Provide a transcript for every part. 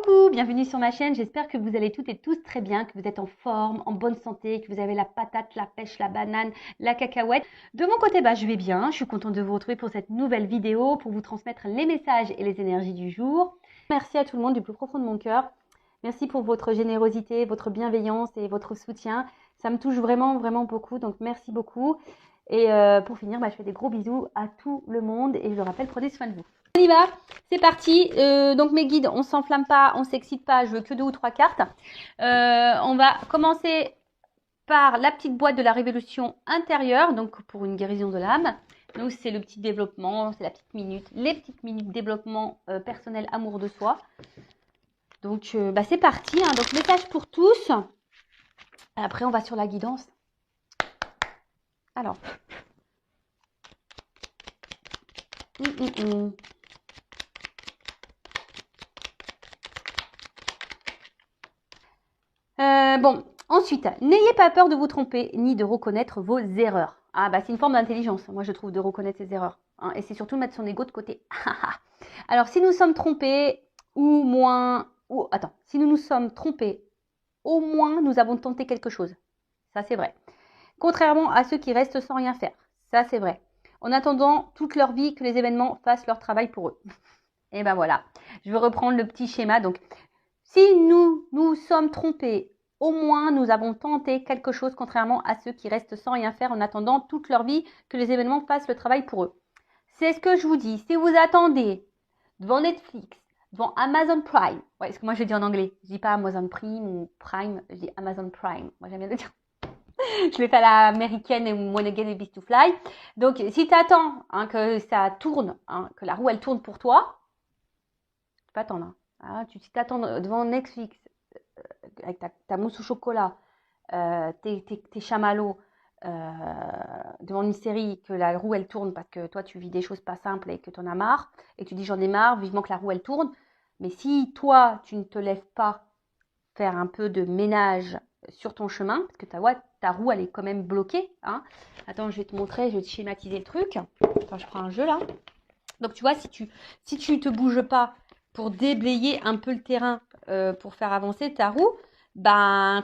Coucou, bienvenue sur ma chaîne, j'espère que vous allez toutes et tous très bien, que vous êtes en forme, en bonne santé, que vous avez la patate, la pêche, la banane, la cacahuète. De mon côté, je vais bien, je suis contente de vous retrouver pour cette nouvelle vidéo, pour vous transmettre les messages et les énergies du jour. Merci à tout le monde du plus profond de mon cœur. Merci pour votre générosité, votre bienveillance et votre soutien. Ça me touche vraiment, vraiment beaucoup, donc merci beaucoup. Et pour finir, je fais des gros bisous à tout le monde et je le rappelle, prenez soin de vous. On y va, c'est parti. Donc mes guides, on s'enflamme pas, on s'excite pas, je veux que 2 ou 3 cartes. On va commencer par la petite boîte de la révolution intérieure, donc pour une guérison de l'âme. Donc c'est le petit développement, c'est la petite minute, les petites minutes développement personnel, amour de soi. Donc c'est parti, hein. Donc message pour tous. Après on va sur la guidance. Alors. Bon, ensuite, n'ayez pas peur de vous tromper ni de reconnaître vos erreurs. Ah c'est une forme d'intelligence, moi je trouve, de reconnaître ses erreurs. Hein, et c'est surtout mettre son ego de côté. Alors, si nous sommes trompés, si nous nous sommes trompés, au moins nous avons tenté quelque chose. Ça, c'est vrai. Contrairement à ceux qui restent sans rien faire. Ça, c'est vrai. En attendant toute leur vie que les événements fassent leur travail pour eux. Et voilà. Je vais reprendre le petit schéma. Donc, si nous sommes trompés, au moins nous avons tenté quelque chose, contrairement à ceux qui restent sans rien faire en attendant toute leur vie que les événements fassent le travail pour eux. C'est ce que je vous dis. Si vous attendez devant Netflix, devant Amazon Prime, ouais, parce que moi je dis en anglais, je dis pas Amazon Prime ou Prime, je dis Amazon Prime. Moi j'aime bien le dire. Je l'ai fait à l'américaine et One Again et Beast to Fly. Donc si tu attends que ça tourne, que la roue elle tourne pour toi, tu peux attendre. Si tu attends devant Netflix avec ta mousse au chocolat, tes chamallows, devant une série, que la roue elle tourne parce que toi tu vis des choses pas simples et que tu en as marre, et tu dis j'en ai marre, vivement que la roue elle tourne. Mais si toi tu ne te lèves pas faire un peu de ménage sur ton chemin, parce que ta roue elle est quand même bloquée, Attends, je vais te montrer, je vais te schématiser le truc. Attends, je prends un jeu là. Donc tu vois, si tu ne te bouges pas pour déblayer un peu le terrain, pour faire avancer ta roue,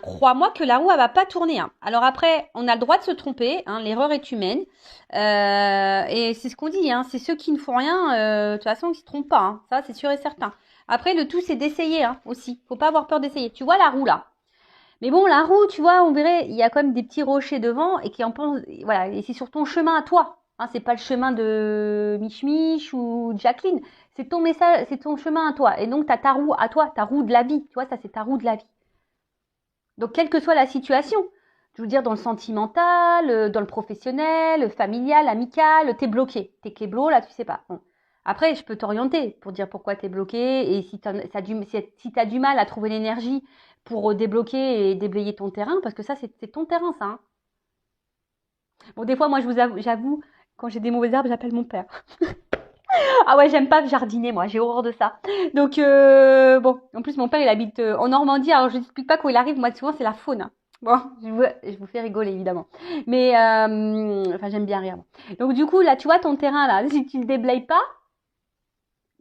crois-moi que la roue elle va pas tourner. Alors après, on a le droit de se tromper, l'erreur est humaine, et c'est ce qu'on dit, c'est ceux qui ne font rien, de toute façon ils se trompent pas, ça c'est sûr et certain. Après le tout c'est d'essayer aussi, faut pas avoir peur d'essayer. Tu vois la roue là, mais bon la roue, tu vois, on verrait, il y a quand même des petits rochers devant et qui en pensent, voilà, et c'est sur ton chemin à toi. C'est pas le chemin de Mich Mich ou Jacqueline, c'est ton message, c'est ton chemin à toi. Et donc, tu as ta roue à toi, ta roue de la vie. Tu vois, ça, c'est ta roue de la vie. Donc, quelle que soit la situation, je veux dire, dans le sentimental, dans le professionnel, le familial, amical, t'es bloqué. T'es kéblo, là, tu sais pas. Bon. Après, je peux t'orienter pour dire pourquoi t'es bloqué et si t'as du mal à trouver l'énergie pour débloquer et déblayer ton terrain, parce que ça, c'est ton terrain, ça. Bon, des fois, moi, j'avoue, quand j'ai des mauvaises herbes, j'appelle mon père. Ah ouais, j'aime pas jardiner, moi, j'ai horreur de ça. Donc, bon, en plus, mon père, il habite en Normandie, alors je n'explique pas quand il arrive, moi, souvent, c'est la faune. Bon, je vous fais rigoler, évidemment. Mais, j'aime bien rire. Donc, du coup, là, tu vois, ton terrain, là, si tu le déblayes pas,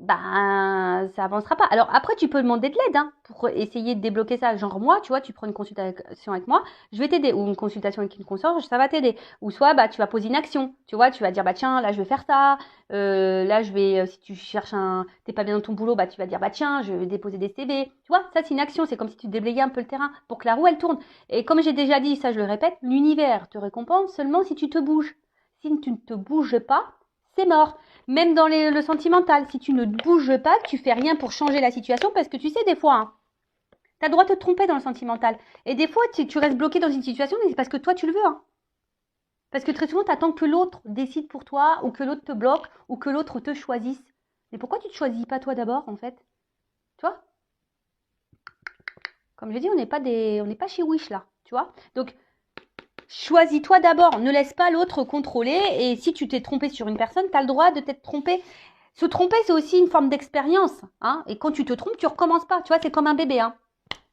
ça avancera pas. Alors après, tu peux demander de l'aide pour essayer de débloquer ça. Genre moi, tu vois, tu prends une consultation avec moi, je vais t'aider. Ou une consultation avec une consorge, ça va t'aider. Ou soit, tu vas poser une action. Tu vois, tu vas dire, tiens, là, je vais faire ça. Là, je vais, si tu cherches t'es pas bien dans ton boulot, tu vas dire, tiens, je vais déposer des CV. Tu vois, ça, c'est une action. C'est comme si tu déblayais un peu le terrain pour que la roue, elle tourne. Et comme j'ai déjà dit, ça, je le répète, l'univers te récompense seulement si tu te bouges. Si tu ne te bouges pas, c'est mort. Même dans le sentimental, si tu ne bouges pas, que tu fais rien pour changer la situation, parce que tu sais, des fois, tu as le droit de te tromper dans le sentimental. Et des fois, tu restes bloqué dans une situation, mais c'est parce que toi, tu le veux. Parce que très souvent, tu attends que l'autre décide pour toi, ou que l'autre te bloque, ou que l'autre te choisisse. Mais pourquoi tu ne te choisis pas toi d'abord, en fait? Tu vois? Comme je dis, on n'est pas chez Wish, là. Tu vois? Donc, choisis-toi d'abord, ne laisse pas l'autre contrôler. Et si tu t'es trompé sur une personne, tu as le droit de t'être trompé. Se tromper, c'est aussi une forme d'expérience. Et quand tu te trompes, tu recommences pas. Tu vois, c'est comme un bébé.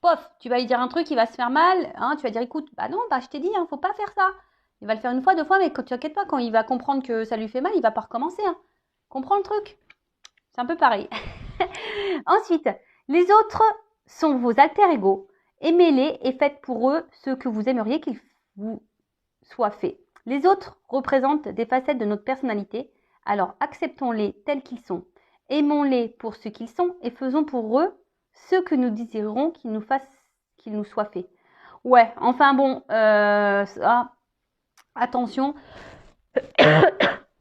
Pof, tu vas lui dire un truc, il va se faire mal. Tu vas dire, écoute, non, je t'ai dit, faut pas faire ça. Il va le faire une fois, 2 fois, mais quand tu inquiètes pas, quand il va comprendre que ça lui fait mal, il va pas recommencer. Comprends le truc? C'est un peu pareil. Ensuite, Les autres sont vos alter-ego. Aimez-les et faites pour eux ce que vous aimeriez qu'ils vous soient fait. Les autres représentent des facettes de notre personnalité, alors acceptons-les tels qu'ils sont. Aimons-les pour ce qu'ils sont et faisons pour eux ce que nous désirerons qu'ils nous soient faits. Ouais, enfin bon, ça, attention,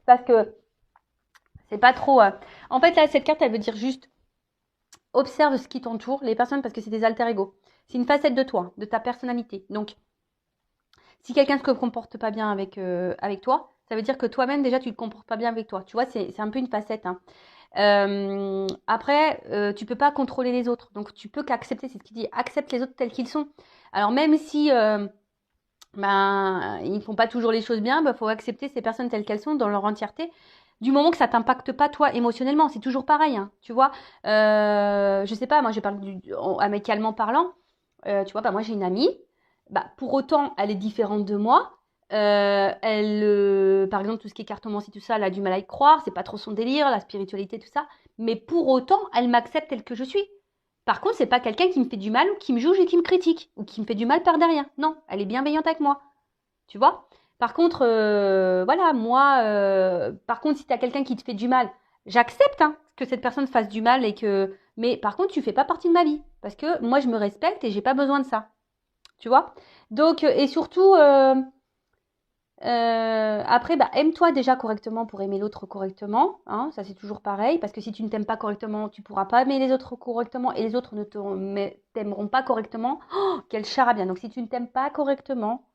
parce que c'est pas trop... En fait, là, cette carte, elle veut dire juste observe ce qui t'entoure, les personnes, parce que c'est des alter-ego. C'est une facette de toi, de ta personnalité. Donc, si quelqu'un ne se comporte pas bien avec toi, ça veut dire que toi-même, déjà, tu ne te comportes pas bien avec toi. Tu vois, c'est un peu une facette. Hein. Après, tu peux pas contrôler les autres. Donc, tu peux qu'accepter, c'est ce qu'il dit, accepte les autres tels qu'ils sont. Alors, même si ils ne font pas toujours les choses bien, faut accepter ces personnes telles qu'elles sont dans leur entièreté. Du moment que ça t'impacte pas toi émotionnellement, c'est toujours pareil, hein, tu vois. Je sais pas, moi je parle amicalement parlant. Tu vois, moi j'ai une amie. Pour autant, elle est différente de moi. Par exemple, tout ce qui est cartomancie, tout ça, elle a du mal à y croire. C'est pas trop son délire, la spiritualité, tout ça. Mais pour autant, elle m'accepte telle que je suis. Par contre, c'est pas quelqu'un qui me fait du mal ou qui me juge et qui me critique ou qui me fait du mal par derrière. Non, elle est bienveillante avec moi. Tu vois? Par contre, voilà, moi, par contre, si tu as quelqu'un qui te fait du mal, j'accepte hein, que cette personne fasse du mal et que. Mais par contre, tu fais pas partie de ma vie. Parce que moi, je me respecte et j'ai pas besoin de ça. Tu vois? Donc, et surtout, après, aime-toi déjà correctement pour aimer l'autre correctement. Hein, ça, c'est toujours pareil. Parce que si tu ne t'aimes pas correctement, tu pourras pas aimer les autres correctement et les autres ne t'aimeront pas correctement. Oh, quel charabia. Donc, si tu ne t'aimes pas correctement,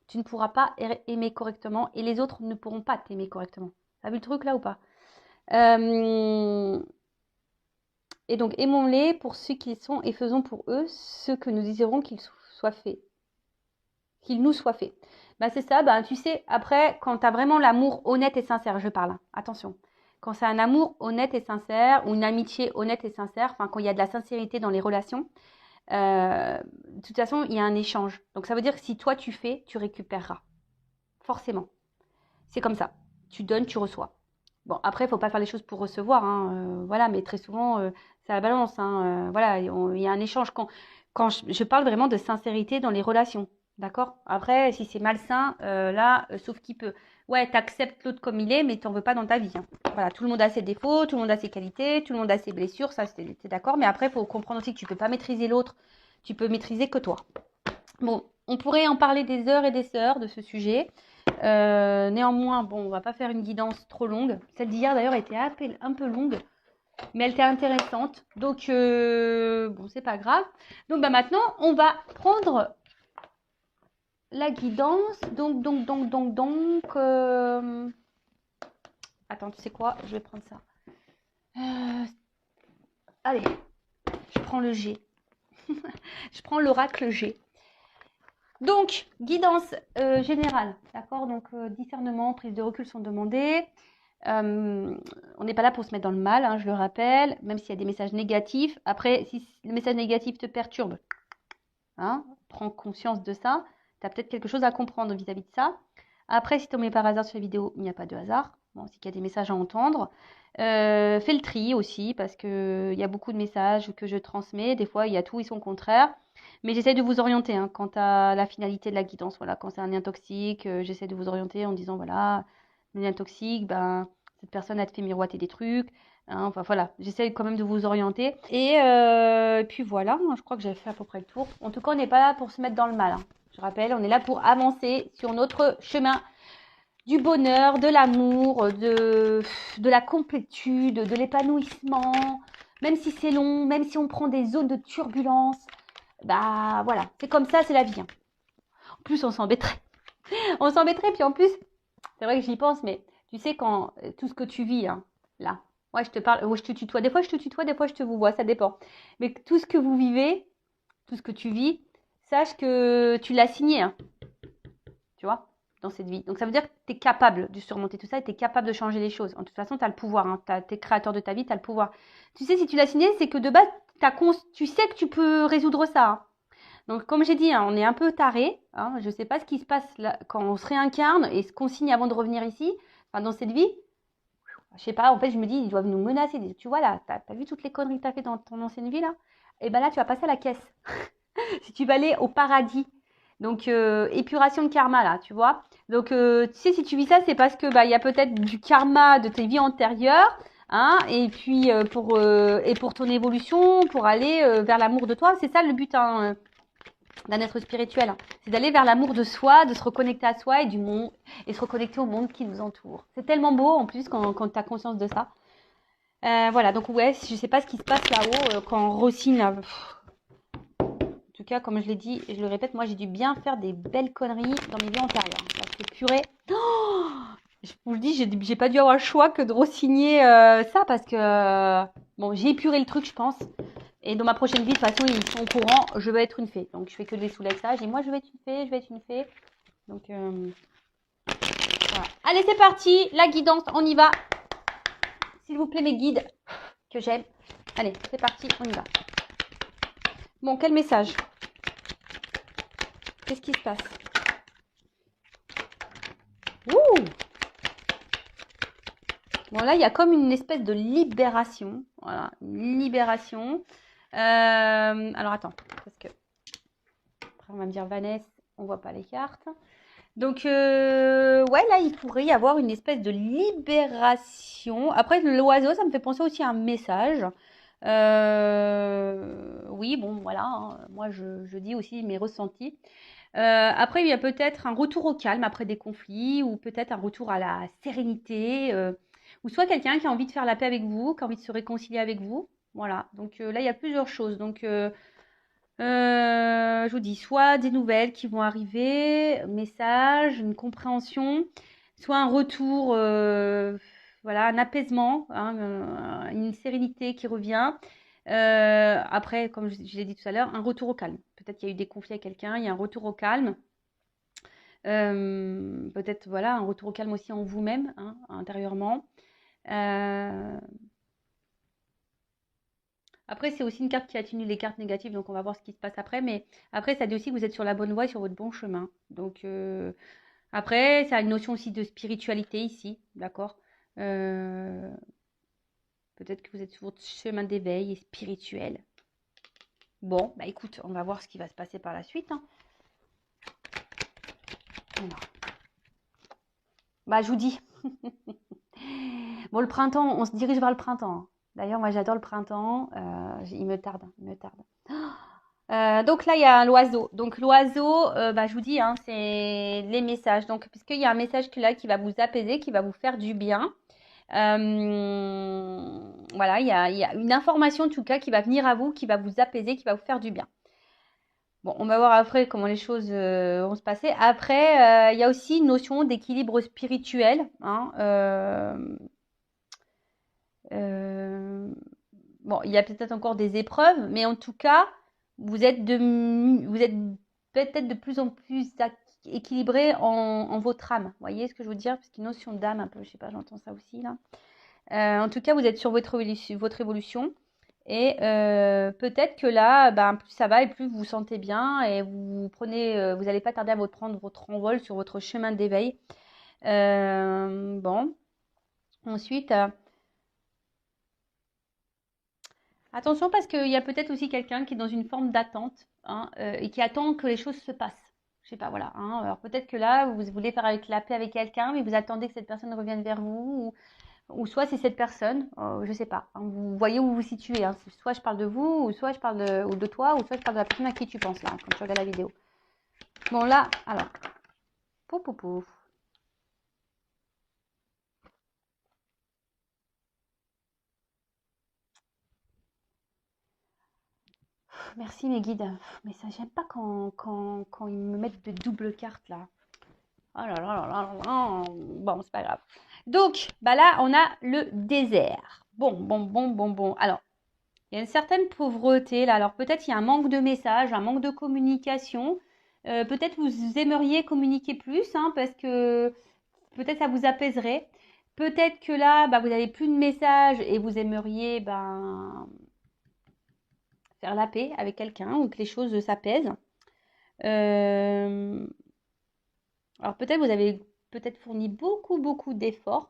tu ne pourras pas aimer correctement et les autres ne pourront pas t'aimer correctement. T'as vu le truc là ou pas? Et donc, aimons-les pour ceux qu'ils sont et faisons pour eux ce que nous désirons qu'ils soient faits. Qu'il nous soit fait. C'est ça, tu sais, après, quand tu as vraiment l'amour honnête et sincère, je parle, hein, attention. Quand c'est un amour honnête et sincère, ou une amitié honnête et sincère, quand il y a de la sincérité dans les relations, de toute façon, il y a un échange. Donc ça veut dire que si toi tu fais, tu récupéreras. Forcément. C'est comme ça. Tu donnes, tu reçois. Bon, après, il ne faut pas faire les choses pour recevoir, hein, voilà, mais très souvent, c'est la balance, hein, voilà, il y a un échange. Quand je parle vraiment de sincérité dans les relations. D'accord? Après, si c'est malsain, là, sauf qui peut. Ouais, t'acceptes l'autre comme il est, mais t'en veux pas dans ta vie. Hein. Voilà, tout le monde a ses défauts, tout le monde a ses qualités, tout le monde a ses blessures, ça, c'est d'accord. Mais après, il faut comprendre aussi que tu peux pas maîtriser l'autre, tu peux maîtriser que toi. Bon, on pourrait en parler des heures et des heures de ce sujet. Néanmoins, bon, on va pas faire une guidance trop longue. Celle d'hier, d'ailleurs, était un peu longue, mais elle était intéressante. Donc, bon, c'est pas grave. Donc, maintenant, on va prendre la guidance, attends, tu sais quoi? Je vais prendre ça. Allez, je prends le G. Je prends l'oracle G. Donc, guidance générale, d'accord? Donc, discernement, prise de recul sont demandées. On n'est pas là pour se mettre dans le mal, hein, je le rappelle, même s'il y a des messages négatifs. Après, si le message négatif te perturbe, hein, prends conscience de ça. Tu as peut-être quelque chose à comprendre vis-à-vis de ça. Après, si tu tombes par hasard sur la vidéo, il n'y a pas de hasard. Bon, c'est qu'il y a des messages à entendre. Fais le tri aussi, parce qu'il y a beaucoup de messages que je transmets. Des fois, il y a tout et son contraire. Mais j'essaie de vous orienter hein, quant à la finalité de la guidance. Voilà, quand c'est un lien toxique, j'essaie de vous orienter en disant, voilà, un lien toxique, cette personne a te fait miroiter des trucs. Hein, enfin voilà, j'essaie quand même de vous orienter. Et puis voilà, je crois que j'ai fait à peu près le tour. En tout cas, on n'est pas là pour se mettre dans le mal. Hein. Je rappelle, on est là pour avancer sur notre chemin du bonheur, de l'amour, de la complétude, de l'épanouissement. Même si c'est long, même si on prend des zones de turbulence, voilà, c'est comme ça, c'est la vie. Hein. En plus, on s'embêterait. On s'embêterait, puis en plus, c'est vrai que j'y pense, mais tu sais, quand tout ce que tu vis, hein, là, moi je te parle, je te tutoie, des fois je te tutoie, des fois je te vous vois, ça dépend. Mais tout ce que vous vivez, tout ce que tu vis, sache que tu l'as signé, hein, tu vois, dans cette vie. Donc ça veut dire que tu es capable de surmonter tout ça et tu es capable de changer les choses. En toute façon, tu as le pouvoir, hein, tu es créateur de ta vie, tu as le pouvoir. Tu sais, si tu l'as signé, c'est que de base, tu sais que tu peux résoudre ça. Hein. Donc, comme j'ai dit, hein, on est un peu taré. Hein, je ne sais pas ce qui se passe là, quand on se réincarne et ce qu'on signe avant de revenir ici, dans cette vie. Je sais pas, en fait, je me dis, ils doivent nous menacer. Tu vois là, t'as vu toutes les conneries que t'as fait dans ton ancienne vie là? Et ben là, tu vas passer à la caisse. Si tu vas aller au paradis. Donc, épuration de karma là, tu vois. Donc, tu sais, si tu vis ça, c'est parce que bah, il y a peut-être du karma de tes vies antérieures, hein, et puis pour ton évolution, pour aller vers l'amour de toi. C'est ça le but, hein, d'un être spirituel, hein. C'est d'aller vers l'amour de soi, de se reconnecter à soi et du monde, et se reconnecter au monde qui nous entoure. C'est tellement beau en plus quand tu as conscience de ça. Voilà, donc ouais, je sais pas ce qui se passe là-haut quand Rossine. En tout cas, comme je l'ai dit, et je le répète, moi j'ai dû bien faire des belles conneries dans mes vies antérieures. Parce que purée, oh, je vous le dis, j'ai pas dû avoir le choix que de re-signer ça parce que bon, j'ai épuré le truc, je pense. Et dans ma prochaine vie, de toute façon, ils sont au courant, je veux être une fée. Donc je fais que des soulages. Et moi, je vais être une fée, je vais être une fée. Donc voilà. Allez, c'est parti, la guidance, on y va. S'il vous plaît, mes guides que j'aime. Allez, c'est parti, on y va. Bon, quel message? Qu'est-ce qui se passe? Ouh! Bon, là, il y a comme une espèce de libération. Voilà, une libération. Alors, attends, parce que après, on va me dire, Vanessa, on voit pas les cartes. Donc, ouais, là, il pourrait y avoir une espèce de libération. Après, l'oiseau, ça me fait penser aussi à un message. Oui, bon, voilà, hein, moi, je dis aussi mes ressentis. Après, il y a peut-être un retour au calme après des conflits, ou peut-être un retour à la sérénité, ou soit quelqu'un qui a envie de faire la paix avec vous, qui a envie de se réconcilier avec vous. Voilà, donc là, il y a plusieurs choses. Donc, je vous dis, soit des nouvelles qui vont arriver, message, une compréhension, soit un retour, voilà, un apaisement, hein, une sérénité qui revient. Après, comme je l'ai dit tout à l'heure, un retour au calme. Peut-être qu'il y a eu des conflits avec quelqu'un, il y a un retour au calme. Peut-être, voilà, un retour au calme aussi en vous-même, hein, intérieurement. Euh, Après, c'est aussi une carte qui atténue les cartes négatives, donc on va voir ce qui se passe après. Mais après, ça dit aussi que vous êtes sur la bonne voie et sur votre bon chemin. Donc, après, ça a une notion aussi de spiritualité ici, d'accord. Euh, Peut-être que vous êtes sur votre chemin d'éveil et spirituel. Bon, bah écoute, on va voir ce qui va se passer par la suite, hein. Alors, bah, je vous dis. Bon, le printemps, on se dirige vers le printemps, hein. D'ailleurs, moi, j'adore le printemps. Il me tarde, il me tarde. Donc là, il y a l'oiseau. Donc l'oiseau, bah, je vous dis, hein, c'est les messages. Donc, puisqu'il y a un message là qui va vous apaiser, qui va vous faire du bien. Voilà, il y a une information en tout cas qui va venir à vous, qui va vous apaiser, qui va vous faire du bien. Bon, on va voir après comment les choses vont se passer. Après, il y a aussi une notion d'équilibre spirituel, hein. Euh, bon, il y a peut-être encore des épreuves, mais en tout cas, vous êtes peut-être de plus en plus équilibré en votre âme. Vous voyez ce que je veux dire? Parce qu'une notion d'âme, un peu, je sais pas, j'entends ça aussi là. En tout cas, vous êtes sur votre évolution. Et peut-être que là, ben, plus ça va et plus vous vous sentez bien et vous prenez, vous n'allez pas tarder à prendre votre envol sur votre chemin d'éveil. Bon, ensuite, attention parce qu'il y a peut-être aussi quelqu'un qui est dans une forme d'attente, hein, et qui attend que les choses se passent. Je sais pas, voilà, hein. Alors peut-être que là, vous voulez faire avec la paix avec quelqu'un, mais vous attendez que cette personne revienne vers vous, ou soit c'est cette personne, je sais pas, hein. Vous voyez où vous vous situez, hein. Soit je parle de vous, ou soit je parle ou de toi, ou soit je parle de la personne à qui tu penses là, quand tu regardes la vidéo. Bon là, alors, pouf pouf pouf. Merci mes guides. Mais ça, j'aime pas quand ils me mettent de doubles cartes là. Oh là là là là là là. Bon, c'est pas grave. Donc, bah là, on a le désert. Bon. Alors, il y a une certaine pauvreté là. Alors, peut-être il y a un manque de messages, un manque de communication. Peut-être vous aimeriez communiquer plus, hein, parce que peut-être ça vous apaiserait. Peut-être que là, bah, vous n'avez plus de messages et vous aimeriez ben, faire la paix avec quelqu'un ou que les choses s'apaisent. Euh, alors peut-être vous avez peut-être fourni beaucoup d'efforts.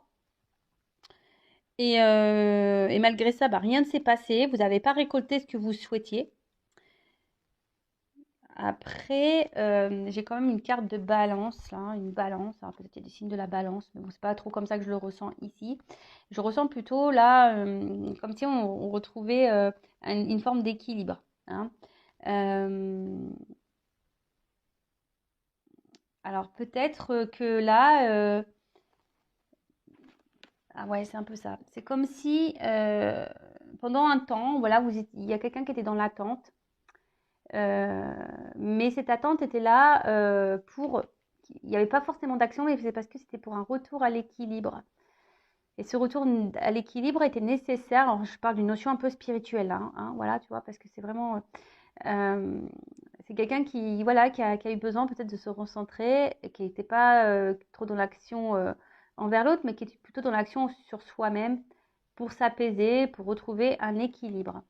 Et malgré ça, bah, rien ne s'est passé. Vous n'avez pas récolté ce que vous souhaitiez. Après, j'ai quand même une carte de balance, là, une balance. Alors peut-être qu'il y a des signes de la balance, mais bon, c'est pas trop comme ça que je le ressens ici. Je ressens plutôt là, comme si on retrouvait une forme d'équilibre, hein. Euh, alors peut-être que là, ah ouais, c'est un peu ça. C'est comme si pendant un temps, voilà, il y a quelqu'un qui était dans l'attente. Euh, mais cette attente était là pour. Il n'y avait pas forcément d'action, mais c'est parce que c'était pour un retour à l'équilibre. Et ce retour à l'équilibre était nécessaire. Alors, je parle d'une notion un peu spirituelle, hein, voilà, tu vois, parce que c'est vraiment. euh, c'est quelqu'un qui, voilà, qui a eu besoin peut-être de se recentrer, et qui n'était pas trop dans l'action envers l'autre, mais qui était plutôt dans l'action sur soi-même pour s'apaiser, pour retrouver un équilibre.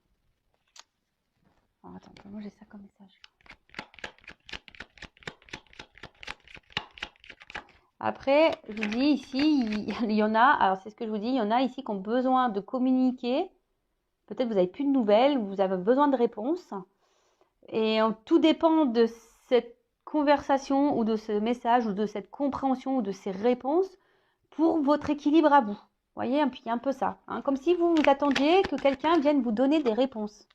Alors, attends, comment j'ai ça comme message? Après, je vous dis ici, il y en a, alors c'est ce que je vous dis, il y en a ici qui ont besoin de communiquer. Peut-être vous n'avez plus de nouvelles, vous avez besoin de réponses. Et tout dépend de cette conversation ou de ce message ou de cette compréhension ou de ces réponses pour votre équilibre à vous. Vous voyez, il y a un peu ça, hein, comme si vous vous attendiez que quelqu'un vienne vous donner des réponses.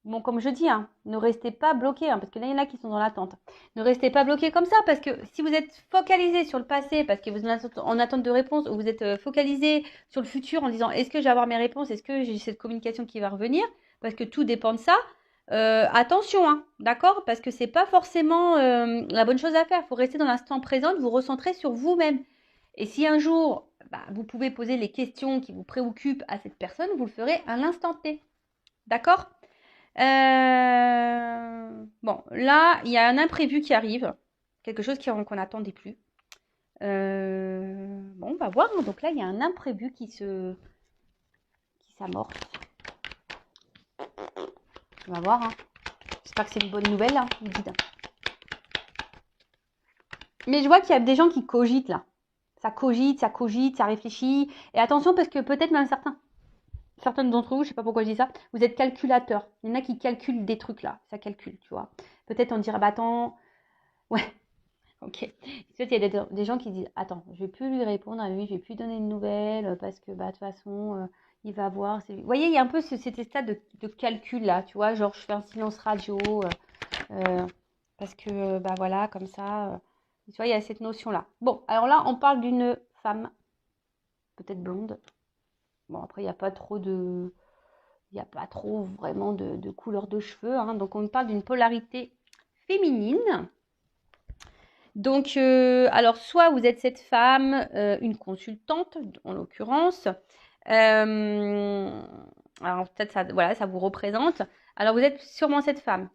Bon, comme je dis, hein, ne restez pas bloqué, hein, parce que là, il y en a qui sont dans l'attente. Ne restez pas bloqué comme ça, parce que si vous êtes focalisé sur le passé, parce que vous êtes en attente de réponse, ou vous êtes focalisé sur le futur en disant est-ce que je vais avoir mes réponses, est-ce que j'ai cette communication qui va revenir, parce que tout dépend de ça. Attention, hein, d'accord? Parce que c'est pas forcément la bonne chose à faire. Il faut rester dans l'instant présent, vous recentrer sur vous-même. Et si un jour, bah, vous pouvez poser les questions qui vous préoccupent à cette personne, vous le ferez à l'instant T. D'accord? Bon, là, il y a un imprévu qui arrive, quelque chose qu'on n'attendait plus. Bon, on va voir, hein. Donc là, il y a un imprévu qui s'amorce. On va voir, hein. J'espère que c'est une bonne nouvelle, hein, vous dites. Mais je vois qu'il y a des gens qui cogitent là. Ça cogite, ça réfléchit. Et attention, parce que peut-être même certaines d'entre vous, je sais pas pourquoi je dis ça, vous êtes calculateurs. Il y en a qui calculent des trucs là. Ça calcule, tu vois. Peut-être on dirait, bah attends, ouais. Ok. Peut-être il y a des gens qui disent attends, je vais plus lui répondre à lui, je vais plus donner de nouvelles parce que bah de toute façon il va voir. Vous voyez, il y a un peu cet état de calcul là, tu vois, genre je fais un silence radio euh, parce que bah voilà, comme ça, tu vois, il y a cette notion là. Bon, alors là, on parle d'une femme, peut-être blonde. Bon, après, il n'y a pas trop vraiment de couleur de cheveux, hein, donc on parle d'une polarité féminine. Donc, alors, soit vous êtes cette femme, une consultante, en l'occurrence. Alors, peut-être ça, voilà, ça vous représente. Alors, vous êtes sûrement cette femme.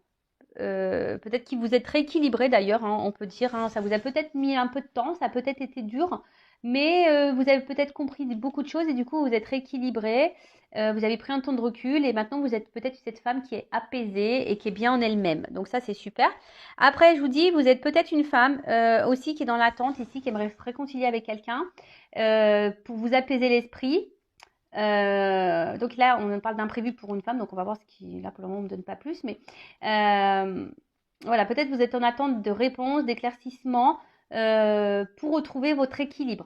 Peut-être que vous êtes rééquilibré d'ailleurs, hein, on peut dire, hein, ça vous a peut-être mis un peu de temps, ça a peut-être été dur, mais vous avez peut-être compris beaucoup de choses et du coup vous êtes rééquilibré, vous avez pris un temps de recul et maintenant vous êtes peut-être cette femme qui est apaisée et qui est bien en elle-même. Donc ça c'est super. Après je vous dis, vous êtes peut-être une femme aussi qui est dans l'attente ici, qui aimerait se réconcilier avec quelqu'un pour vous apaiser l'esprit. Donc là, on parle d'imprévu pour une femme, donc on va voir ce qui, là pour le moment, on ne me donne pas plus, mais voilà, peut-être vous êtes en attente de réponses, d'éclaircissements pour retrouver votre équilibre.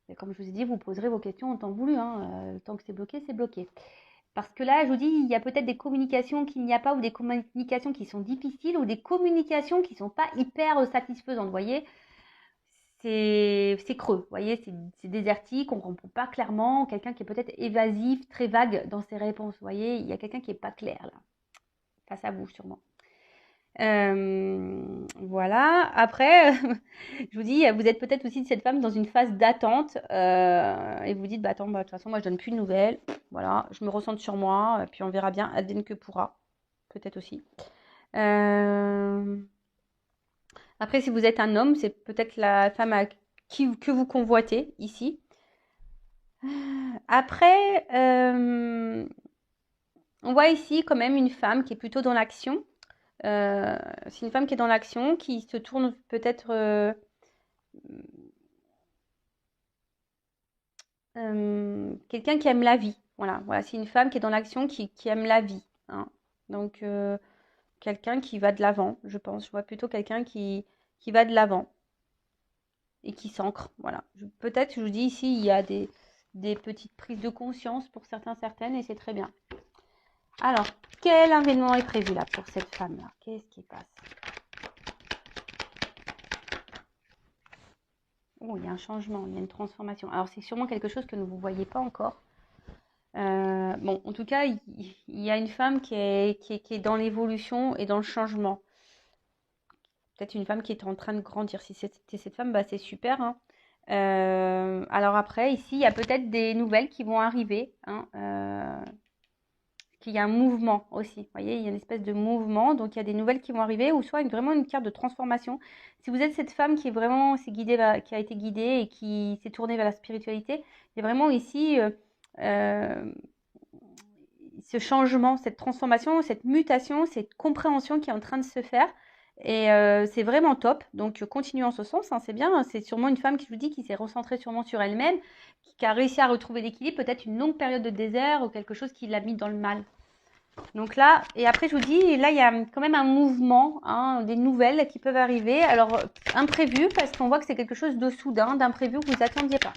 Et comme je vous ai dit, vous poserez vos questions en temps voulu, hein, tant que c'est bloqué, c'est bloqué. Parce que là, je vous dis, il y a peut-être des communications qu'il n'y a pas, ou des communications qui sont difficiles, ou des communications qui ne sont pas hyper satisfaisantes, vous voyez. C'est creux, vous voyez, c'est désertique, on ne comprend pas clairement, quelqu'un qui est peut-être évasif, très vague dans ses réponses, vous voyez, il y a quelqu'un qui n'est pas clair là, face à vous sûrement. Voilà, après, je vous dis, vous êtes peut-être aussi de cette femme dans une phase d'attente et vous dites, bah attends, bah, de toute façon, moi je donne plus de nouvelles, voilà, je me ressente sur moi, puis on verra bien, advienne que pourra, peut-être aussi. Après, si vous êtes un homme, c'est peut-être la femme que vous convoitez ici. Après, on voit ici quand même une femme qui est plutôt dans l'action. C'est une femme qui est dans l'action, qui se tourne peut-être quelqu'un qui aime la vie. Voilà, voilà, c'est une femme qui est dans l'action, qui aime la vie, hein. Donc, quelqu'un qui va de l'avant, je pense. Je vois plutôt quelqu'un qui va de l'avant et qui s'ancre. Voilà. Peut-être, je vous dis ici, il y a des petites prises de conscience pour certains, certaines, et c'est très bien. Alors, quel événement est prévu là pour cette femme-là? Qu'est-ce qui passe? Oh, il y a un changement, il y a une transformation. Alors, c'est sûrement quelque chose que vous ne voyez pas encore. Bon, en tout cas, il y a une femme qui est dans l'évolution et dans le changement. Peut-être une femme qui est en train de grandir. Si c'était cette femme, bah, c'est super, hein. Alors après, ici, il y a peut-être des nouvelles qui vont arriver, hein, qu'il y a un mouvement aussi. Vous voyez, il y a une espèce de mouvement, donc il y a des nouvelles qui vont arriver, ou soit vraiment une carte de transformation. Si vous êtes cette femme qui est vraiment qui a été guidée et qui s'est tournée vers la spiritualité, il y a vraiment ici euh, ce changement, cette transformation, cette mutation, cette compréhension qui est en train de se faire. Et c'est vraiment top. Donc, continue en ce sens, hein, c'est bien. C'est sûrement une femme qui, je vous dis, qui s'est recentrée sûrement sur elle-même, qui a réussi à retrouver l'équilibre, peut-être une longue période de désert ou quelque chose qui l'a mis dans le mal. Donc là, et après, je vous dis, là, il y a quand même un mouvement, hein, des nouvelles qui peuvent arriver. Alors, imprévu, parce qu'on voit que c'est quelque chose de soudain, d'imprévu que vous n'attendiez pas.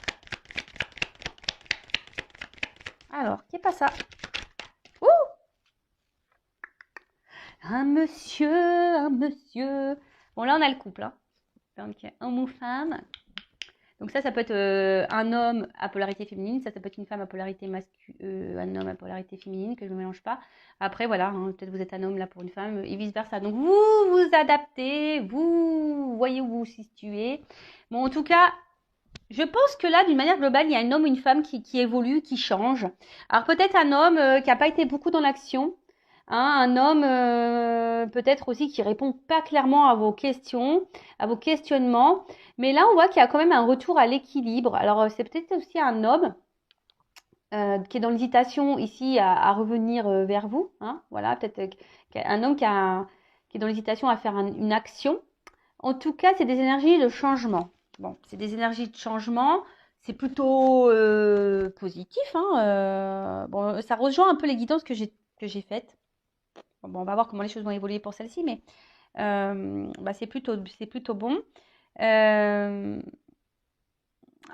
Alors, qui est pas ça? Ouh! Un monsieur. Bon, là, on a le couple, hein. Donc, homme ou femme. Donc ça peut être un homme à polarité féminine, ça peut être une femme à polarité masculine, un homme à polarité féminine, que je ne mélange pas. Après, voilà, hein, peut-être vous êtes un homme là pour une femme, et vice-versa. Donc vous vous adaptez, vous voyez où vous vous situez. Bon, en tout cas, je pense que là, d'une manière globale, il y a un homme ou une femme qui évolue, qui change. Alors peut-être un homme qui n'a pas été beaucoup dans l'action, hein, un homme peut-être aussi qui répond pas clairement à vos questions, à vos questionnements. Mais là, on voit qu'il y a quand même un retour à l'équilibre. Alors c'est peut-être aussi un homme qui est dans l'hésitation ici à revenir vers vous, hein, voilà, peut-être un homme qui est dans l'hésitation à faire une action. En tout cas, c'est des énergies de changement. Bon, c'est des énergies de changement. C'est plutôt positif, hein. Bon, ça rejoint un peu les guidances que j'ai faites. Bon, on va voir comment les choses vont évoluer pour celle-ci, mais bah, c'est plutôt bon. Euh,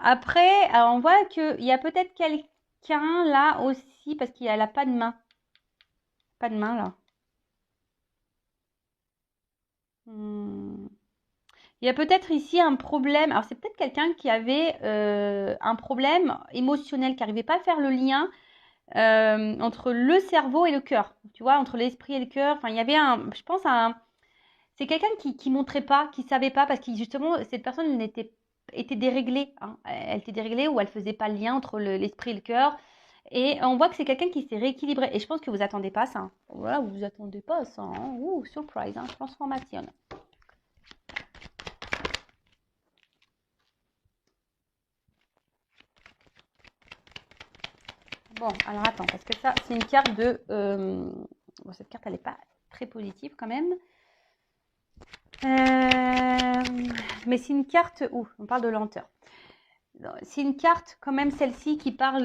Après, alors on voit qu'il y a peut-être quelqu'un là aussi, parce qu'il n'a pas de main. Pas de main là. Hmm. Il y a peut-être ici un problème. Alors, c'est peut-être quelqu'un qui avait un problème émotionnel, qui n'arrivait pas à faire le lien entre le cerveau et le cœur. Tu vois, entre l'esprit et le cœur. Enfin, il y avait je pense, c'est quelqu'un qui montrait pas, qui savait pas, parce que justement, cette personne était déréglée, hein. Elle était déréglée ou elle faisait pas le lien entre l'esprit et le cœur. Et on voit que c'est quelqu'un qui s'est rééquilibré. Et je pense que vous attendez pas ça, hein. Voilà, vous attendez pas ça, hein. Ouh, surprise, hein, transformation. Bon, alors attends, parce que ça, c'est une carte de... Bon, cette carte, elle n'est pas très positive quand même. Mais c'est une carte... Ouh, on parle de lenteur. C'est une carte, quand même, celle-ci, qui parle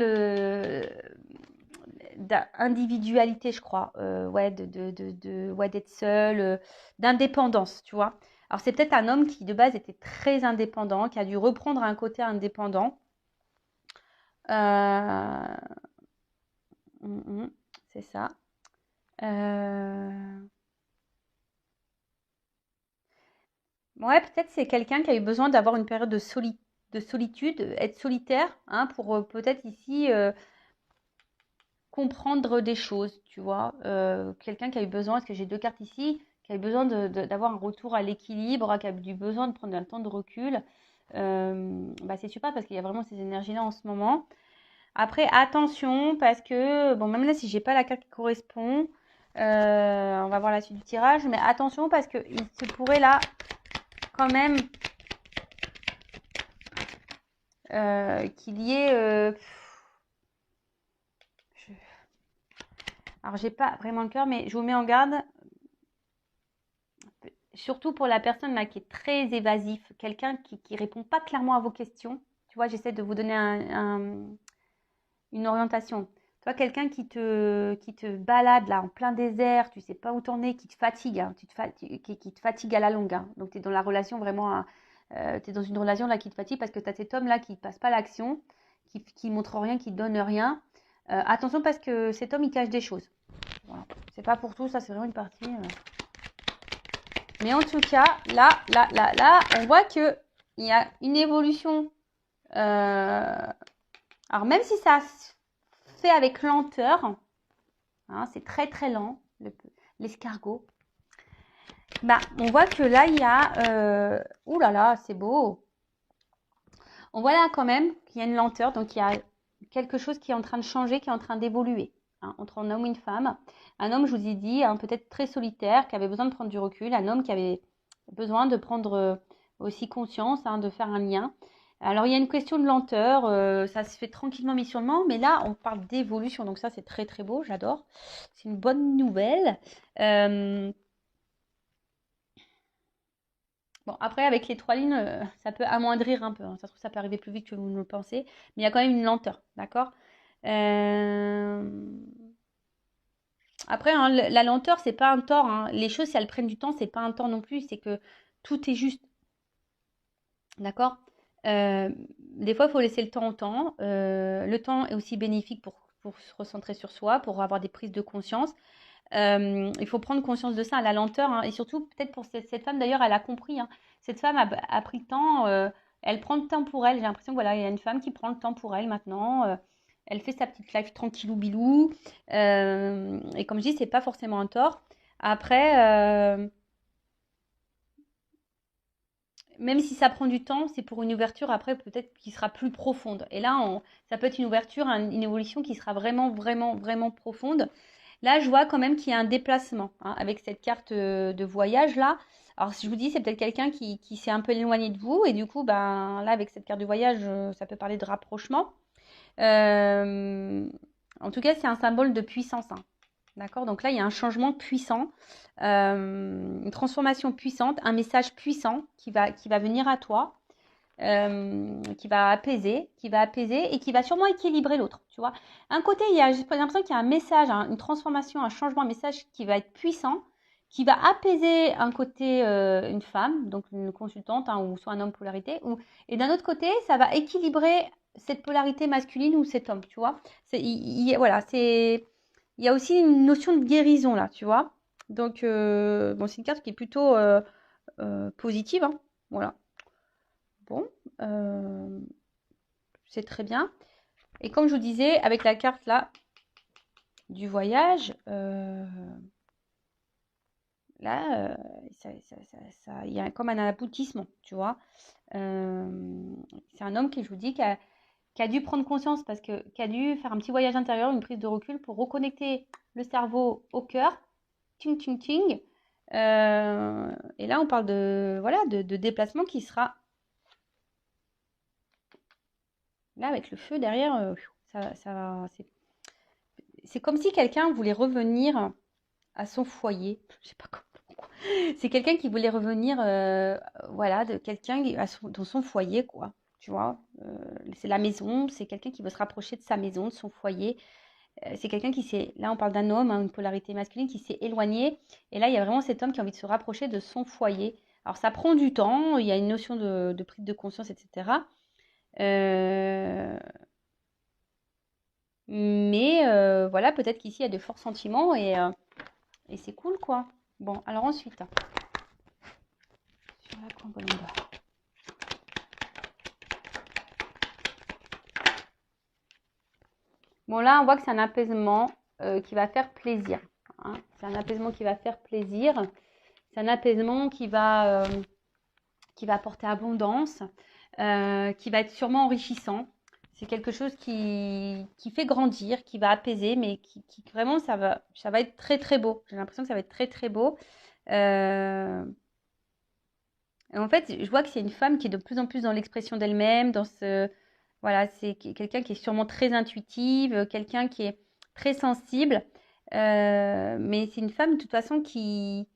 d'individualité, je crois. Ouais, ouais, d'être seul, d'indépendance, tu vois. Alors, c'est peut-être un homme qui, de base, était très indépendant, qui a dû reprendre un côté indépendant. Euh, c'est ça. Euh, Ouais, peut-être c'est quelqu'un qui a eu besoin d'avoir une période de solitude, être solitaire, hein, pour peut-être ici comprendre des choses, tu vois. Quelqu'un qui a eu besoin, parce que j'ai deux cartes ici, qui a eu besoin d'avoir un retour à l'équilibre, qui a eu besoin de prendre un temps de recul. Bah, c'est super parce qu'il y a vraiment ces énergies-là en ce moment. Après, attention, parce que, bon, même là, si j'ai pas la carte qui correspond, on va voir la suite du tirage, mais attention parce qu'il se pourrait là quand même qu'il y ait... je- Alors, j'ai pas vraiment le cœur, mais je vous mets en garde, surtout pour la personne là qui est très évasif, quelqu'un qui répond pas clairement à vos questions. Tu vois, j'essaie de vous donner une orientation. Toi, quelqu'un qui te balade là en plein désert, tu sais pas où t'en es, qui te fatigue, hein, qui te fatigue à la longue. Hein. Donc, tu es dans la relation vraiment, tu es dans une relation là qui te fatigue parce que tu as cet homme là qui ne passe pas l'action, qui montre rien, qui donne rien. Attention parce que cet homme, il cache des choses. Voilà. C'est pas pour tout, ça c'est vraiment une partie. Mais en tout cas, là, on voit qu'il y a une évolution. Alors même si ça se fait avec lenteur, hein, c'est très très lent, l'escargot. Bah, on voit que là, il y a... ouh là là, c'est beau. On voit là quand même qu'il y a une lenteur, donc il y a quelque chose qui est en train de changer, qui est en train d'évoluer. Hein, entre un homme et une femme. Un homme, je vous ai dit, hein, peut-être très solitaire, qui avait besoin de prendre du recul. Un homme qui avait besoin de prendre aussi conscience, hein, de faire un lien. Alors, il y a une question de lenteur. Ça se fait tranquillement, missionnement. Mais là, on parle d'évolution. Donc ça, c'est très, très beau. J'adore. C'est une bonne nouvelle. Bon, après, avec les 3 lignes, ça peut amoindrir un peu. Hein. Ça se trouve, ça peut arriver plus vite que vous ne le pensez. Mais il y a quand même une lenteur. D'accord. Après, hein, la lenteur, c'est pas un tort. Hein. Les choses, si elles prennent du temps, c'est pas un tort non plus. C'est que tout est juste. D'accord. Des fois, il faut laisser le temps au temps. Le temps est aussi bénéfique pour se recentrer sur soi, pour avoir des prises de conscience. Il faut prendre conscience de ça, la lenteur. Hein. Et surtout, peut-être pour cette femme, d'ailleurs, elle a compris. Hein. Cette femme a pris le temps. Elle prend le temps pour elle. J'ai l'impression que voilà, il y a une femme qui prend le temps pour elle maintenant. Elle fait sa petite life tranquillou bilou. Et comme je dis, c'est pas forcément un tort. Après, même si ça prend du temps, c'est pour une ouverture après peut-être qui sera plus profonde. Et là, ça peut être une ouverture, une évolution qui sera vraiment, vraiment, vraiment profonde. Là, je vois quand même qu'il y a un déplacement hein, avec cette carte de voyage là. Alors, si je vous dis, c'est peut-être quelqu'un qui s'est un peu éloigné de vous. Et du coup, ben, là, avec cette carte de voyage, ça peut parler de rapprochement. En tout cas, c'est un symbole de puissance. Hein. D'accord. Donc là, il y a un changement puissant, une transformation puissante, un message puissant qui va venir à toi, qui va apaiser et qui va sûrement équilibrer l'autre. Tu vois. Un côté, j'ai l'impression qu'il y a un message, hein, une transformation, un changement, un message qui va être puissant, qui va apaiser un côté une femme, donc une consultante, hein, ou soit un homme polarité, et d'un autre côté, ça va équilibrer cette polarité masculine ou cet homme, tu vois. Voilà, il y a aussi une notion de guérison là, tu vois. Donc, bon, c'est une carte qui est plutôt positive, hein. Voilà. Bon, c'est très bien. Et comme je vous disais, avec la carte là du voyage, là, il y a comme un aboutissement, tu vois. C'est un homme qui, je vous dis, qui a dû prendre conscience parce que qui a dû faire un petit voyage intérieur, une prise de recul pour reconnecter le cerveau au cœur. Ting, ting, ting. Et là, on parle de, voilà, de déplacement qui sera là avec le feu derrière. C'est comme si quelqu'un voulait revenir à son foyer. Je sais pas comment. C'est quelqu'un qui voulait revenir, voilà, de quelqu'un dans son foyer, quoi. Tu vois, c'est la maison, c'est quelqu'un qui veut se rapprocher de sa maison, de son foyer. C'est quelqu'un qui s'est, là on parle d'un homme, hein, une polarité masculine qui s'est éloigné. Et là, il y a vraiment cet homme qui a envie de se rapprocher de son foyer. Alors ça prend du temps, il y a une notion de prise de conscience, etc. Mais voilà, peut-être qu'ici, il y a de forts sentiments et c'est cool, quoi. Bon, alors ensuite, sur la colombe. Bon, là, on voit que c'est un apaisement qui va faire plaisir. Hein. C'est un apaisement qui va faire plaisir. C'est un apaisement qui va apporter abondance, qui va être sûrement enrichissant. C'est quelque chose qui fait grandir, qui va apaiser, mais qui vraiment, ça va être très, très beau. J'ai l'impression que ça va être très, très beau. En fait, je vois que c'est une femme qui est de plus en plus dans l'expression d'elle-même, dans ce... Voilà, c'est quelqu'un qui est sûrement très intuitive, quelqu'un qui est très sensible. Mais c'est une femme, de toute façon, qui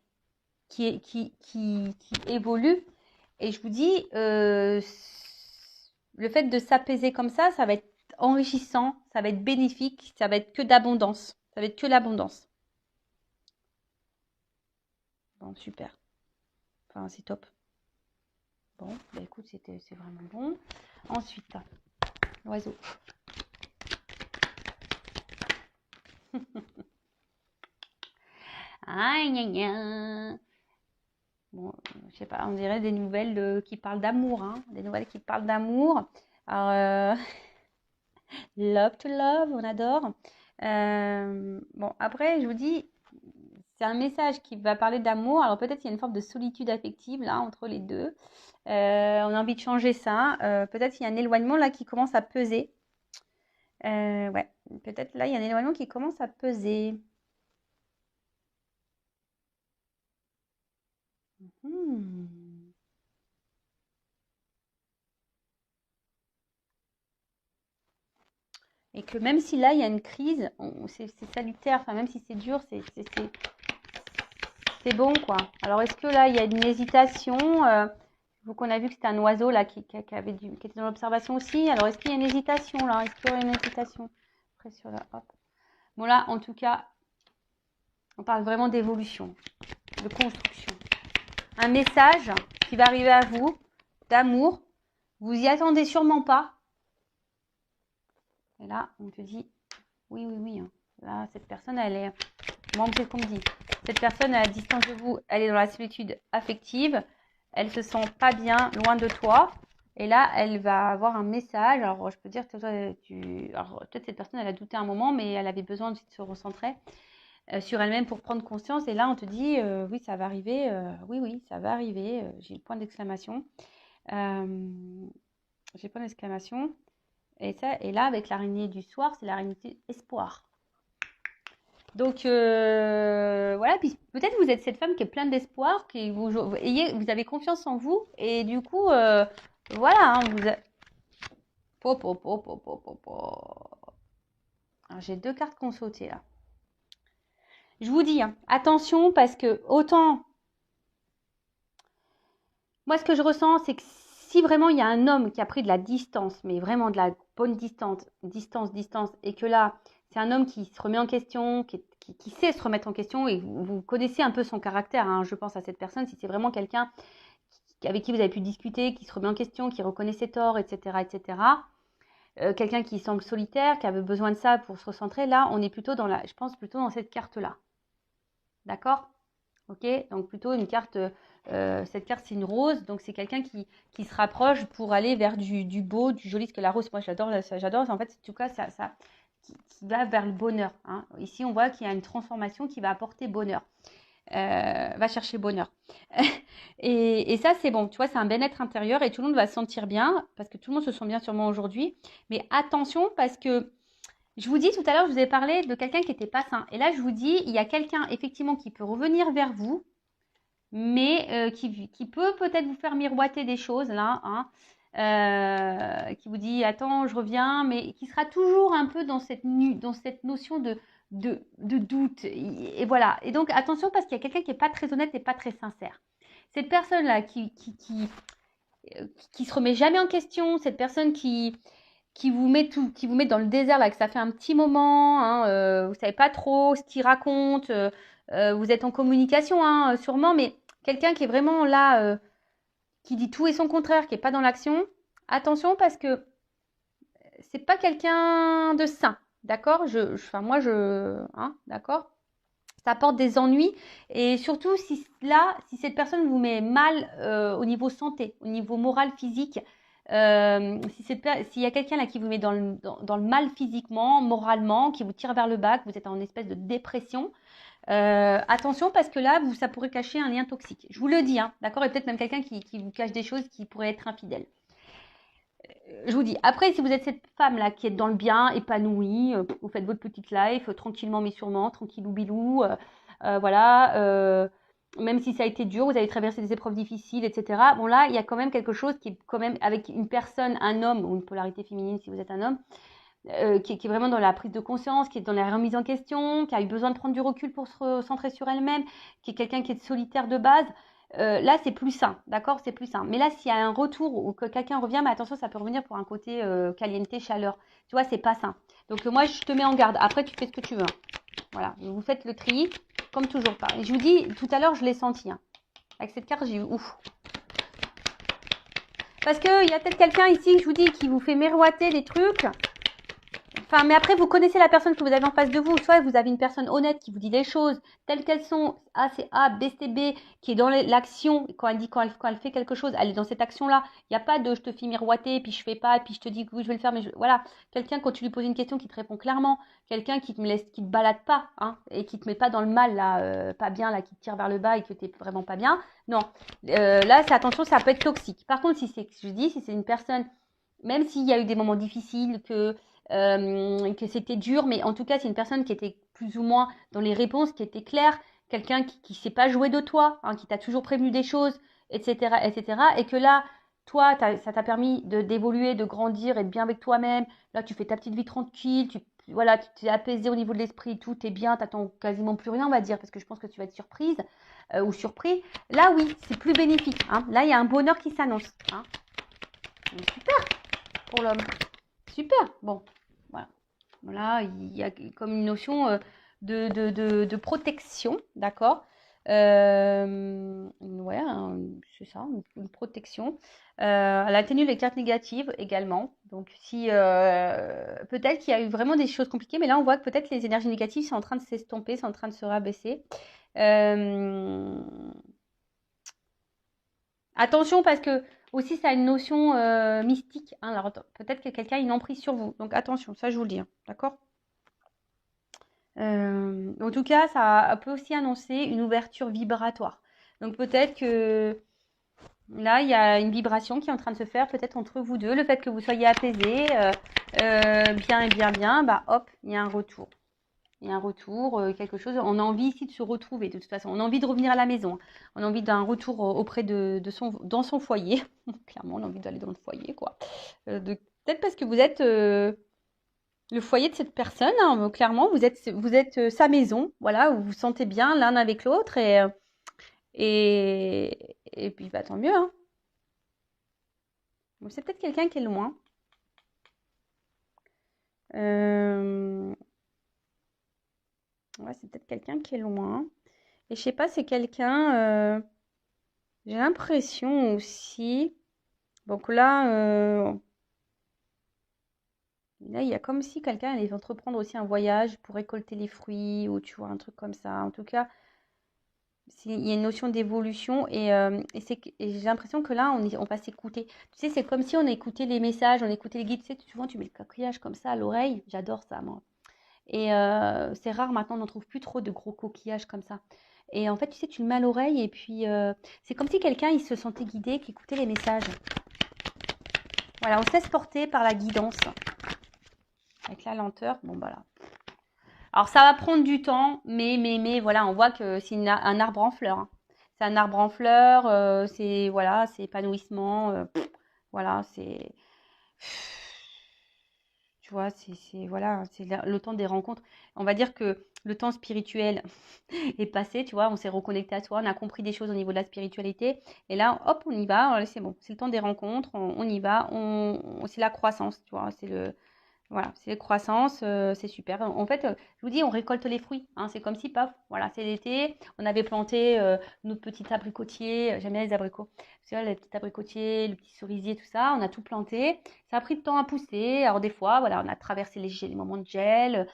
évolue. Et je vous dis, le fait de s'apaiser comme ça va être enrichissant, ça va être bénéfique, ça va être que d'abondance. Ça va être que l'abondance. Bon, super. Enfin, c'est top. Bon, bah écoute, c'est vraiment bon. Ensuite, l'oiseau. Aïe, aïe, aïe. Bon, je sais pas, on dirait des nouvelles qui parlent d'amour, hein. Des nouvelles qui parlent d'amour. Alors, love to love, on adore. Bon, après, je vous dis, c'est un message qui va parler d'amour. Alors peut-être qu'il y a une forme de solitude affective là entre les deux. On a envie de changer ça. Peut-être qu'il y a un éloignement là qui commence à peser. Ouais, peut-être là il y a un éloignement qui commence à peser. Et que même si là il y a une crise, c'est salutaire. Enfin même si c'est dur, c'est bon quoi. Alors est-ce que là il y a une hésitation Vu qu'on a vu que c'était un oiseau là qui était dans l'observation aussi. Alors est-ce qu'il y a une hésitation là Est-ce qu'il y aurait une hésitation après sur la hop. Bon là en tout cas, on parle vraiment d'évolution, de construction. Un message qui va arriver à vous, d'amour. Vous y attendez sûrement pas. Et là, on te dit, oui, oui, oui. Hein. Là, cette personne, elle est... Moi, c'est ce qu'on me dit. Cette personne, à distance de vous, elle est dans la solitude affective. Elle se sent pas bien, loin de toi. Et là, elle va avoir un message. Alors, je peux dire que toi, alors, peut-être cette personne, elle a douté un moment, mais elle avait besoin aussi de se recentrer sur elle-même pour prendre conscience. Et là, on te dit, oui, ça va arriver. Oui, oui, ça va arriver. J'ai le point d'exclamation. J'ai le point d'exclamation. Et là, avec l'araignée du soir, c'est l'araignée espoir. Donc, voilà. Puis peut-être vous êtes cette femme qui est pleine d'espoir, vous avez confiance en vous. Et du coup, voilà. Hein, Alors, j'ai 2 cartes qui ont sauté là. Je vous dis, hein, attention parce que autant... Moi, ce que je ressens, c'est que si vraiment il y a un homme qui a pris de la distance, mais vraiment de la bonne distance, et que là, c'est un homme qui se remet en question, qui sait se remettre en question, et vous connaissez un peu son caractère, hein, je pense à cette personne, si c'est vraiment quelqu'un avec qui vous avez pu discuter, qui se remet en question, qui reconnaît ses torts, etc., etc., quelqu'un qui semble solitaire, qui avait besoin de ça pour se recentrer, là, on est plutôt je pense plutôt dans cette carte-là. D'accord ? Ok, donc plutôt une carte, cette carte c'est une rose, donc c'est quelqu'un qui se rapproche pour aller vers du beau, du joli, parce que la rose, moi j'adore, en fait, en tout cas, ça qui va vers le bonheur. Hein. Ici, on voit qu'il y a une transformation qui va apporter bonheur. Va chercher bonheur. et ça, c'est bon, tu vois, c'est un bien-être intérieur et tout le monde va se sentir bien, parce que tout le monde se sent bien sûrement aujourd'hui. Mais attention, parce que je vous dis, tout à l'heure, je vous ai parlé de quelqu'un qui n'était pas sain. Et là, je vous dis, il y a quelqu'un, effectivement, qui peut revenir vers vous, mais qui peut peut-être vous faire miroiter des choses, là, hein, qui vous dit, attends, je reviens, mais qui sera toujours un peu dans cette notion de doute. Et voilà. Et donc, attention, parce qu'il y a quelqu'un qui n'est pas très honnête et pas très sincère. Cette personne-là qui se remet jamais en question, cette personne qui vous met dans le désert là, que ça fait un petit moment, hein, vous savez pas trop ce qu'il raconte, vous êtes en communication, hein, sûrement, mais quelqu'un qui est vraiment là, qui dit tout et son contraire, qui est pas dans l'action, attention parce que c'est pas quelqu'un de sain, d'accord hein, d'accord. Ça apporte des ennuis et surtout si cette personne vous met mal au niveau santé, au niveau moral, physique, s'il y a quelqu'un là qui vous met dans le mal physiquement, moralement, qui vous tire vers le bas, que vous êtes en espèce de dépression, attention parce que là, ça pourrait cacher un lien toxique. Je vous le dis, hein, d'accord. Et peut-être même quelqu'un qui vous cache des choses qui pourraient être infidèles. Je vous dis, après, si vous êtes cette femme-là qui est dans le bien, épanouie, vous faites votre petite life, tranquillement mais sûrement, tranquillou bilou, voilà, même si ça a été dur, vous avez traversé des épreuves difficiles, etc. Bon là, il y a quand même quelque chose qui est quand même avec une personne, un homme, ou une polarité féminine si vous êtes un homme, qui est vraiment dans la prise de conscience, qui est dans la remise en question, qui a eu besoin de prendre du recul pour se recentrer sur elle-même, qui est quelqu'un qui est solitaire de base. là, c'est plus sain, d'accord? C'est plus sain. Mais là, s'il y a un retour ou que quelqu'un revient, mais attention, ça peut revenir pour un côté caliente, chaleur. Tu vois, c'est pas sain. Donc, moi, je te mets en garde. Après, tu fais ce que tu veux. Hein. Voilà, vous faites le tri, comme toujours. Et je vous dis, tout à l'heure, je l'ai senti. Hein. Avec cette carte, j'ai eu ouf. Parce qu'il y a peut-être quelqu'un ici, je vous dis, qui vous fait miroiter des trucs. Enfin, mais après, vous connaissez la personne que vous avez en face de vous. Soit vous avez une personne honnête qui vous dit des choses telles qu'elles sont. A, c'est A, B, c'est B, qui est dans l'action. Quand elle fait quelque chose, elle est dans cette action-là. Il n'y a pas de je te fais miroiter, puis je fais pas, puis je te dis que oui, je vais le faire. Voilà. Quelqu'un, quand tu lui poses une question, qui te répond clairement. Quelqu'un qui te balade pas, hein, et qui te met pas dans le mal, là, pas bien, là, qui te tire vers le bas et que tu n'es vraiment pas bien. Non. Là, c'est attention, ça peut être toxique. Par contre, si c'est une personne, même s'il y a eu des moments difficiles, que c'était dur, mais en tout cas, c'est une personne qui était plus ou moins dans les réponses, qui était claire, quelqu'un qui ne s'est pas joué de toi, hein, qui t'a toujours prévenu des choses, etc., etc., et que là, toi, ça t'a permis d'évoluer, de grandir, être bien avec toi-même. Là, tu fais ta petite vie tranquille, voilà, tu t'es apaisé au niveau de l'esprit, tout est bien, t'attends quasiment plus rien, on va dire, parce que je pense que tu vas être surprise ou surpris. Là, oui, c'est plus bénéfique. Hein. Là, il y a un bonheur qui s'annonce. Hein. Super pour l'homme. Super. Bon, voilà. Voilà, il y a comme une notion de protection, d'accord? Ouais, c'est ça, une protection. Elle atténue les cartes négatives également. Donc, si peut-être qu'il y a eu vraiment des choses compliquées, mais là, on voit que peut-être les énergies négatives sont en train de s'estomper, sont en train de se rabaisser. Attention parce que aussi ça a une notion mystique. Hein, alors peut-être que quelqu'un a une emprise sur vous. Donc attention, ça je vous le dis. Hein, d'accord? En tout cas, ça peut aussi annoncer une ouverture vibratoire. Donc peut-être que là, il y a une vibration qui est en train de se faire peut-être entre vous deux. Le fait que vous soyez apaisés, bien et bien, bien, bah hop, il y a un retour. Il y a un retour, quelque chose. On a envie ici de se retrouver, de toute façon. On a envie de revenir à la maison. On a envie d'un retour auprès dans son foyer. Clairement, on a envie d'aller dans le foyer, quoi. Peut-être parce que vous êtes le foyer de cette personne. Hein, clairement, vous êtes sa maison. Voilà, vous vous sentez bien l'un avec l'autre. Et puis, bah, tant mieux. Hein. Bon, c'est peut-être quelqu'un qui est loin. Ouais, c'est peut-être quelqu'un qui est loin. Et je sais pas, c'est quelqu'un. J'ai l'impression aussi. Donc là, il y a comme si quelqu'un allait entreprendre aussi un voyage pour récolter les fruits ou tu vois, un truc comme ça. En tout cas, il y a une notion d'évolution et j'ai l'impression que là, on va s'écouter. Tu sais, c'est comme si on écoutait les messages, on écoutait les guides. Tu sais, souvent, tu mets le coquillage comme ça à l'oreille. J'adore ça, moi. Et c'est rare maintenant, on n'en trouve plus trop de gros coquillages comme ça. Et en fait, tu sais, tu le mets à l'oreille et puis c'est comme si quelqu'un, il se sentait guidé, qui écoutait les messages. Voilà, on se laisse porter par la guidance. Avec la lenteur, bon voilà. Alors ça va prendre du temps, mais voilà, on voit que c'est un arbre en fleurs. Hein. C'est un arbre en fleurs, c'est voilà, c'est épanouissement, voilà, c'est tu vois, c'est voilà, c'est le temps des rencontres. On va dire que le temps spirituel est passé, tu vois, on s'est reconnecté à soi, on a compris des choses au niveau de la spiritualité, et là, hop, on y va, c'est bon, c'est le temps des rencontres, on y va, c'est la croissance, tu vois, voilà, c'est les croissances, c'est super. En fait, je vous dis, on récolte les fruits. Hein, c'est comme si, paf, voilà, c'est l'été. On avait planté nos petits abricotiers. J'aime bien les abricots. Tu vois, les petits abricotiers, le petit cerisier, tout ça. On a tout planté. Ça a pris du temps à pousser. Alors des fois, voilà, on a traversé les moments de gel.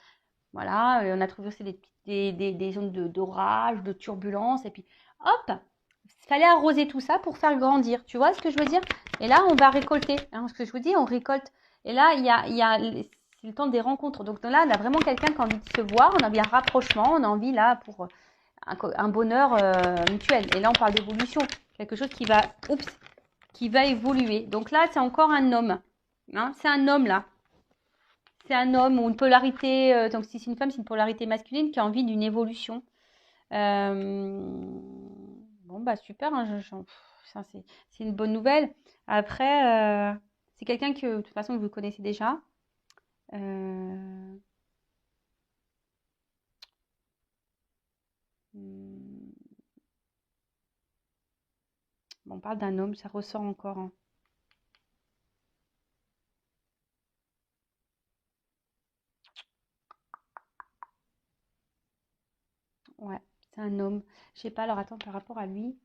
Voilà, on a traversé des zones d'orage, de turbulence. Et puis, hop, il fallait arroser tout ça pour faire grandir. Tu vois ce que je veux dire? Et là, on va récolter. Hein, ce que je vous dis, on récolte. Et là, c'est le temps des rencontres. Donc là, on a vraiment quelqu'un qui a envie de se voir, on a envie d'un rapprochement, on a envie là pour un bonheur mutuel. Et là, on parle d'évolution. Quelque chose qui va évoluer. Donc là, c'est encore un homme. Hein, c'est un homme là. C'est un homme ou une polarité. Donc si c'est une femme, c'est une polarité masculine qui a envie d'une évolution. Bon, bah super, hein, ça, c'est une bonne nouvelle. Après, c'est quelqu'un que de toute façon vous connaissez déjà. Euh, hmm, On parle d'un homme, ça ressort encore, hein. Ouais, c'est un homme. Je sais pas, alors attends, par rapport à lui.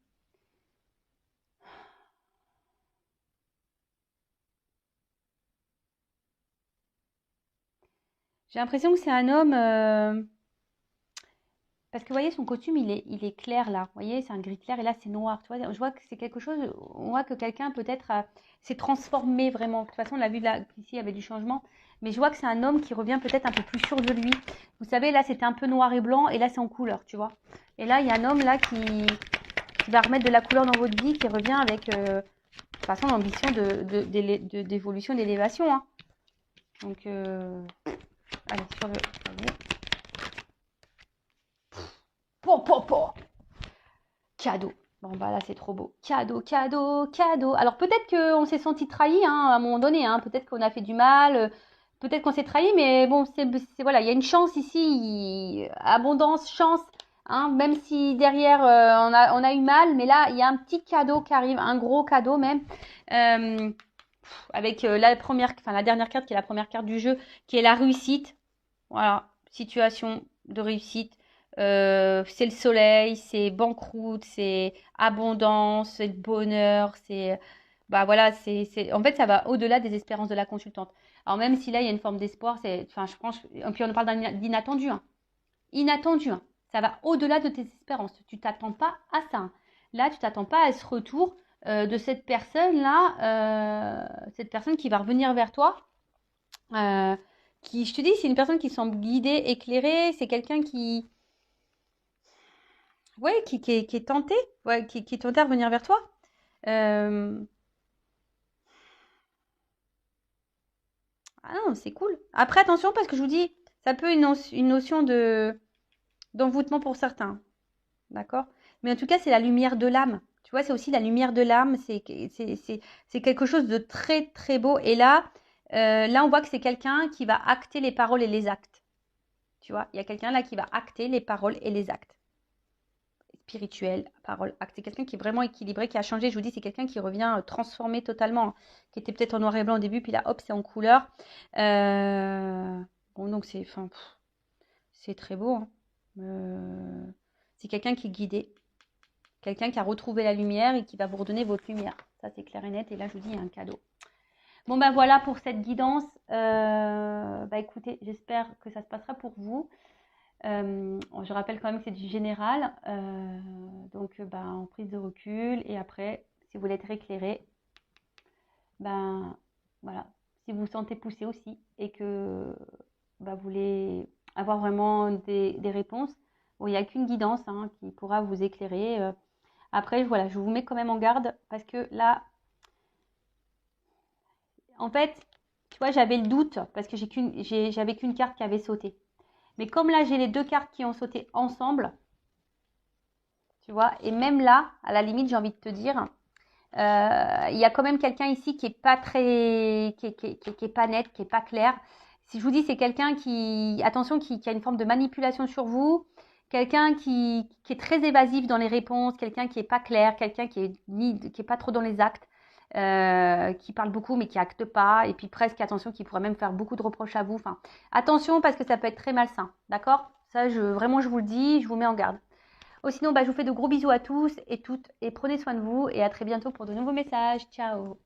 J'ai l'impression que c'est un homme. Parce que vous voyez, son costume, il est clair là. Vous voyez, c'est un gris clair et là, c'est noir. Tu vois, je vois que c'est quelque chose. On voit que quelqu'un peut-être s'est transformé vraiment. De toute façon, on l'a vu là, ici, il y avait du changement. Mais je vois que c'est un homme qui revient peut-être un peu plus sûr de lui. Vous savez, là, c'était un peu noir et blanc et là, c'est en couleur, tu vois. Et là, il y a un homme là qui va remettre de la couleur dans votre vie, qui revient avec, de toute façon, l'ambition d'évolution, d'élévation, hein. Donc, allez, sur le. Po. Cadeau. Bon, bah là, c'est trop beau. Cadeau, cadeau, cadeau. Alors, peut-être qu'on s'est senti trahi, hein, à un moment donné, hein. Peut-être qu'on a fait du mal. Peut-être qu'on s'est trahi, mais bon, voilà, il y a une chance ici. Abondance, chance. Hein, même si derrière, on a eu mal. Mais là, il y a un petit cadeau qui arrive. Un gros cadeau, même. Avec la dernière carte, qui est la première carte du jeu, qui est la réussite. Voilà, situation de réussite. C'est le soleil, c'est banqueroute, c'est abondance, c'est le bonheur, c'est bah voilà, en fait ça va au-delà des espérances de la consultante. Alors même si là il y a une forme d'espoir, enfin je pense, et puis on parle d'inattendu, hein. Inattendu, hein. Ça va au-delà de tes espérances. Tu t'attends pas à ça, hein. Là tu t'attends pas à ce retour de cette personne-là, cette personne qui va revenir vers toi. Je te dis, c'est une personne qui semble guidée, éclairée, c'est quelqu'un ouais, qui est tenté, ouais, qui est tenté à revenir vers toi. Euh, Ah non, c'est cool. Après, attention, parce que je vous dis, ça peut une notion d'envoûtement pour certains, d'accord? Mais en tout cas, c'est la lumière de l'âme. Tu vois, c'est aussi la lumière de l'âme. C'est quelque chose de très, très beau. Et là, on voit que c'est quelqu'un qui va acter les paroles et les actes. Tu vois, il y a quelqu'un là qui va acter les paroles et les actes. Spirituel, parole, acte. C'est quelqu'un qui est vraiment équilibré, qui a changé. Je vous dis, c'est quelqu'un qui revient transformé totalement, hein, qui était peut-être en noir et blanc au début, puis là, hop, c'est en couleur. Bon, donc c'est très beau, hein. C'est quelqu'un qui est guidé, quelqu'un qui a retrouvé la lumière et qui va vous redonner votre lumière. Ça, c'est clair et net. Et là, je vous dis, il y a un cadeau. Bon, ben voilà pour cette guidance. Bah écoutez, j'espère que ça se passera pour vous. Je rappelle quand même que c'est du général, donc en prise de recul. Et après, si vous voulez être éclairé, ben voilà, si vous vous sentez poussé aussi et que vous voulez avoir vraiment des réponses, bon, il n'y a qu'une guidance, hein, qui pourra vous éclairer. Après, voilà, je vous mets quand même en garde parce que là, en fait, tu vois, j'avais le doute parce que j'avais qu'une carte qui avait sauté. Mais comme là, j'ai les deux cartes qui ont sauté ensemble, tu vois, et même là, à la limite, j'ai envie de te dire, il y a quand même quelqu'un ici qui est pas très, qui est pas net, qui est pas clair. Si je vous dis, c'est quelqu'un attention, qui a une forme de manipulation sur vous, quelqu'un qui est très évasif dans les réponses, quelqu'un qui est pas clair, quelqu'un qui est pas trop dans les actes, qui parle beaucoup mais qui acte pas, et puis presque, attention, qui pourrait même faire beaucoup de reproches à vous. Enfin, attention parce que ça peut être très malsain, d'accord? Ça, vraiment, je vous le dis, je vous mets en garde. Sinon, je vous fais de gros bisous à tous et toutes et prenez soin de vous et à très bientôt pour de nouveaux messages. Ciao!